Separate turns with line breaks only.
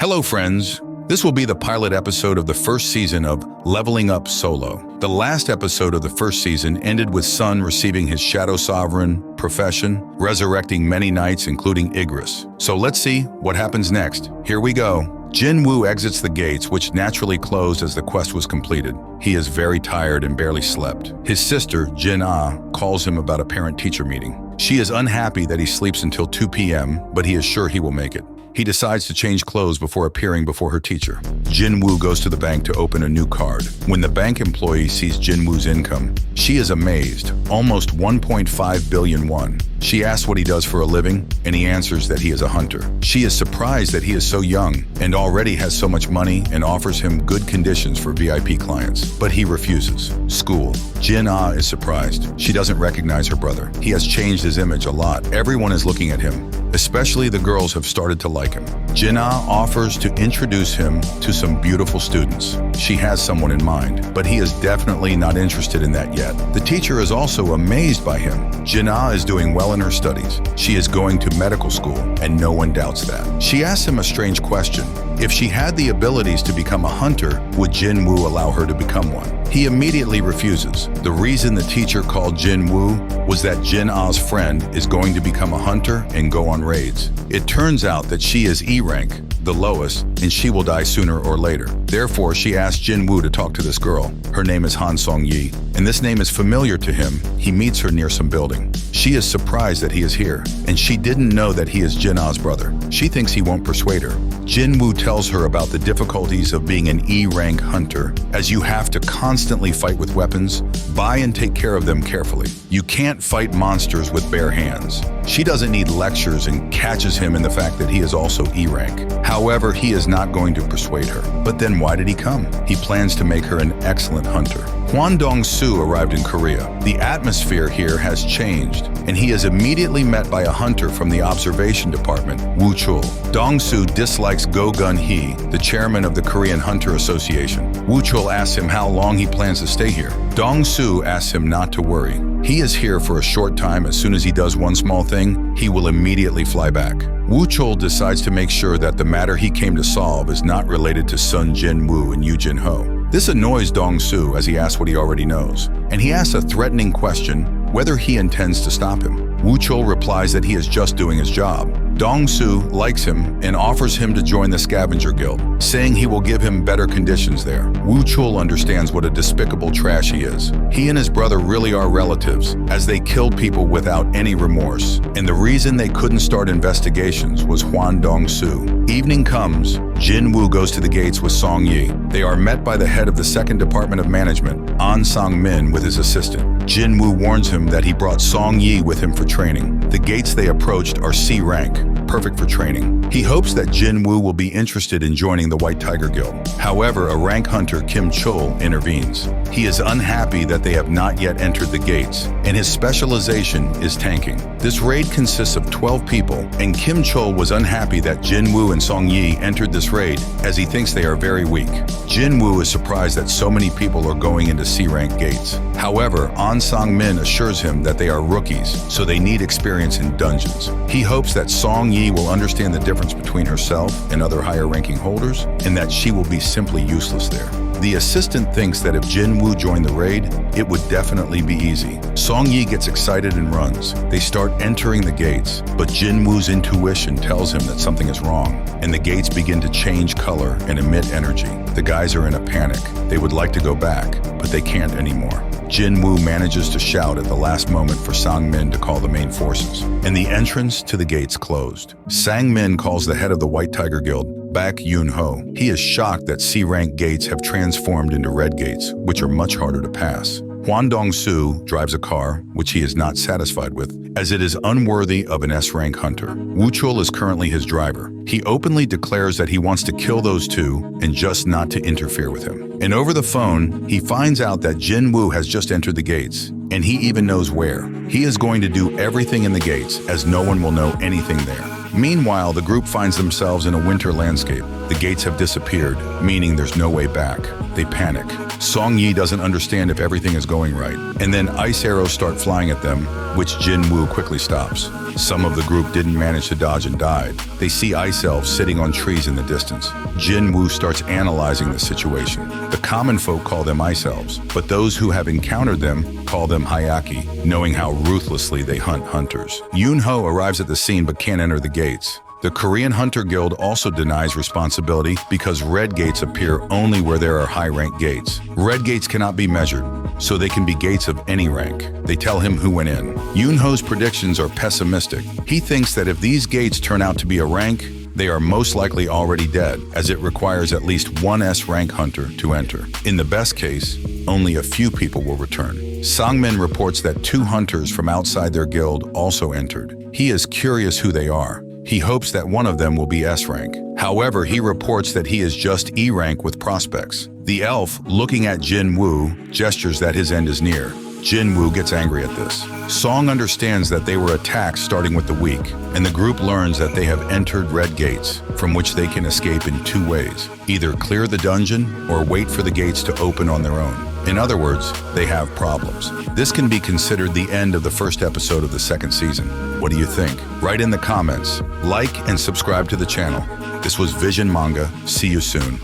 Hello friends, this will be the pilot episode of the first season of Leveling Up Solo. The last episode of the first season ended with Sun receiving his Shadow Sovereign profession, resurrecting many knights including Igris. So let's see what happens next. Here we go. Jin Woo exits the gates, which naturally closed as the quest was completed. He is very tired and barely slept. His sister, Jin Ah, calls him about a parent-teacher meeting. She is unhappy that he sleeps until 2 p.m., but he is sure he will make it. He decides to change clothes before appearing before her teacher. Jin Woo goes to the bank to open a new card. When the bank employee sees Jin Woo's income, she is amazed, almost 1.5 billion won. She asks what he does for a living, and he answers that he is a hunter. She is surprised that he is so young and already has so much money and offers him good conditions for VIP clients, but he refuses. School. Jin Ah is surprised. She doesn't recognize her brother. He has changed his image a lot. Everyone is looking at him. Especially the girls have started to like him. Jin Ah offers to introduce him to some beautiful students. She has someone in mind, but he is definitely not interested in that yet. The teacher is also amazed by him. Jin Ah is doing well in her studies. She is going to medical school, and no one doubts that. She asks him a strange question. If she had the abilities to become a hunter, would Jin Woo allow her to become one? He immediately refuses. The reason the teacher called Jin Woo was that Jin Ah's friend is going to become a hunter and go on raids. It turns out that she is E rank, the lowest, and she will die sooner or later. Therefore, she asked Jin Woo to talk to this girl. Her name is Han Song Yi, and this name is familiar to him. He meets her near some building. She is surprised that he is here, and she didn't know that he is Jin Ah's brother. She thinks he won't persuade her. Jin Woo tells her about the difficulties of being an E-rank hunter, as you have to constantly fight with weapons, buy and take care of them carefully. You can't fight monsters with bare hands. She doesn't need lectures and catches him in the fact that he is also E-rank. However, he is not going to persuade her. But then why did he come? He plans to make her an excellent hunter. Hwan Dong-soo arrived in Korea. The atmosphere here has changed, and he is immediately met by a hunter from the observation department, Woo Chul. Dong-soo dislikes Go Gun-hee, the chairman of the Korean Hunter Association. Woo Chul asks him how long he plans to stay here. Dong-soo asks him not to worry. He is here for a short time. As soon as he does one small thing, he will immediately fly back. Woo Chul decides to make sure that the matter he came to solve is not related to Sun Jin Woo and Yoo Jin Ho. This annoys Dong-soo as he asks what he already knows, and he asks a threatening question whether he intends to stop him. Woo Chul replies that he is just doing his job. Dong-soo likes him and offers him to join the scavenger guild, saying he will give him better conditions there. Woo Chul understands what a despicable trash he is. He and his brother really are relatives, as they killed people without any remorse, and the reason they couldn't start investigations was Hwan Dong-soo. Evening comes, Jin Woo goes to the gates with Song Yi. They are met by the head of the second department of management, An Sang-min, with his assistant. Jin Woo warns him that he brought Song Yi with him for training. The gates they approached are C rank, perfect for training. He hopes that Jin Woo will be interested in joining the White Tiger Guild. However, a rank hunter, Kim Chul, intervenes. He is unhappy that they have not yet entered the gates, and his specialization is tanking. This raid consists of 12 people, and Kim Chul was unhappy that Jin Woo and Song Yi entered this raid, as he thinks they are very weak. Jin Woo is surprised that so many people are going into C-rank gates. However, An Sang-min assures him that they are rookies, so they need experience in dungeons. He hopes that Song Yi will understand the difference between herself and other higher-ranking holders, and that she will be simply useless there. The assistant thinks that if Jin Woo joined the raid, it would definitely be easy. Song Yi gets excited and runs. They start entering the gates, but Jin Woo's intuition tells him that something is wrong, and the gates begin to change color and emit energy. The guys are in a panic. They would like to go back, but they can't anymore. Jin Woo manages to shout at the last moment for Sang-min to call the main forces, and the entrance to the gates closed. Sang-min calls the head of the White Tiger Guild, Baek Yoon-ho. He is shocked that C-rank gates have transformed into red gates, which are much harder to pass. Hwan Dong-soo drives a car, which he is not satisfied with, as it is unworthy of an S-rank hunter. Woo Chul is currently his driver. He openly declares that he wants to kill those two and just not to interfere with him. And over the phone, he finds out that Jin Woo has just entered the gates, and he even knows where. He is going to do everything in the gates, as no one will know anything there. Meanwhile, the group finds themselves in a winter landscape. The gates have disappeared, meaning there's no way back. They panic. Song Yi doesn't understand if everything is going right, and then ice arrows start flying at them, which Jin Woo quickly stops. Some of the group didn't manage to dodge and died. They see ice elves sitting on trees in the distance. Jin Woo starts analyzing the situation. The common folk call them ice elves, but those who have encountered them call them Hayaki, knowing how ruthlessly they hunt hunters. Yoon-ho arrives at the scene but can't enter the gates. The Korean Hunter Guild also denies responsibility because red gates appear only where there are high-rank gates. Red gates cannot be measured, so they can be gates of any rank. They tell him who went in. Yoon-ho's predictions are pessimistic. He thinks that if these gates turn out to be a rank, they are most likely already dead, as it requires at least one S-rank hunter to enter. In the best case, only a few people will return. Sangmin reports that 2 hunters from outside their guild also entered. He is curious who they are. He hopes that one of them will be S-rank. However, he reports that he is just E-rank with prospects. The elf, looking at Jin Woo, gestures that his end is near. Jin Woo gets angry at this. Song understands that they were attacked starting with the weak, and the group learns that they have entered red gates, from which they can escape in 2 ways. Either clear the dungeon, or wait for the gates to open on their own. In other words, they have problems. This can be considered the end of the first episode of the 2nd season. What do you think? Write in the comments. Like and subscribe to the channel. This was Vision Manga. See you soon.